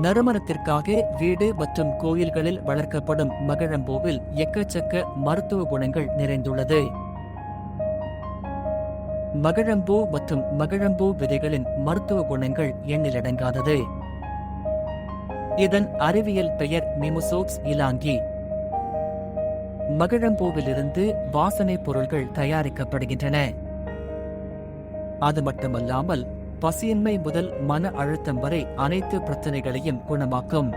நறுமணத்திற்காக வீடு மற்றும் கோயில்களில் வளர்க்கப்படும் மகிழம்பூவில் எக்கச்சக்க மருத்துவ குணங்கள் நிறைந்துள்ளது. மகிழம்பூ மற்றும் மகிழம்பூ விதைகளின் மருத்துவ குணங்கள் எண்ணிலடங்காதது. இதன் அறிவியல் பெயர் மிமுசோக்ஸ் இலாங்கி. மகிழம்பூவிலிருந்து வாசனை பொருள்கள் தயாரிக்கப்படுகின்றன. அது மட்டுமல்லாமல் பசியின்மை முதல் மன அழுத்தம் வரை அனைத்து பிரச்சனைகளையும் குணமாக்கும்.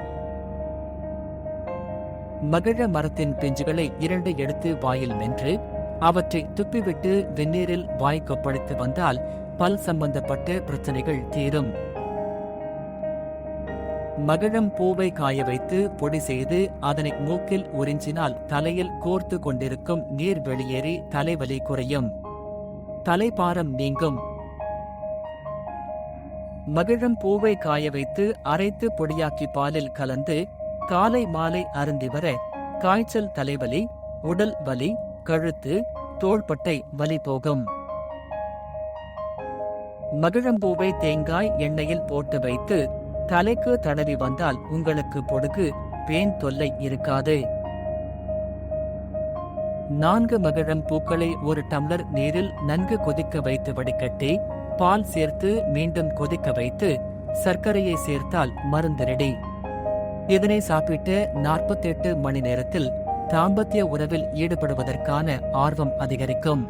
மகிழ மரத்தின் பிஞ்சுகளை 2 எடுத்து வாயில் மென்று அவற்றை துப்பிவிட்டு வெந்நீரில் வாய் கொப்பளித்து வந்தால் பல் சம்பந்தப்பட்ட பிரச்சனைகள் தீரும். மகிழம் பூவை காய வைத்து பொடி செய்து அதனை மூக்கில் உறிஞ்சினால் தலையில் கோர்த்து கொண்டிருக்கும் நீர் வெளியேறி தலைவலி குறையும், தலைபாரம் நீங்கும். மகிழம் பூவை காய வைத்து அரைத்து பொடியாக்கி பாலில் கலந்து காலை மாலை அருந்தி வர காய்ச்சல், தலைவலி, உடல் வலி, கழுத்து, தோள்பட்டை வலி போகும். மகிழம்பூவை தேங்காய் எண்ணெயில் போட்டு வைத்து தலைக்கு தடவி வந்தால் உங்களுக்கு பொடுகு, பேன் தொல்லை இருக்காது. 4 மகிழம் பூக்களை 1 டம்ளர் நீரில் நன்கு கொதிக்க வைத்து வடிகட்டி பால் சேர்த்து மீண்டும் கொதிக்க வைத்து சர்க்கரையை சேர்த்தால் மருந்து ரெடி. இதனை சாப்பிட்டு 48 மணி நேரத்தில் தாம்பத்திய உறவில் ஈடுபடுவதற்கான ஆர்வம் அதிகரிக்கும்.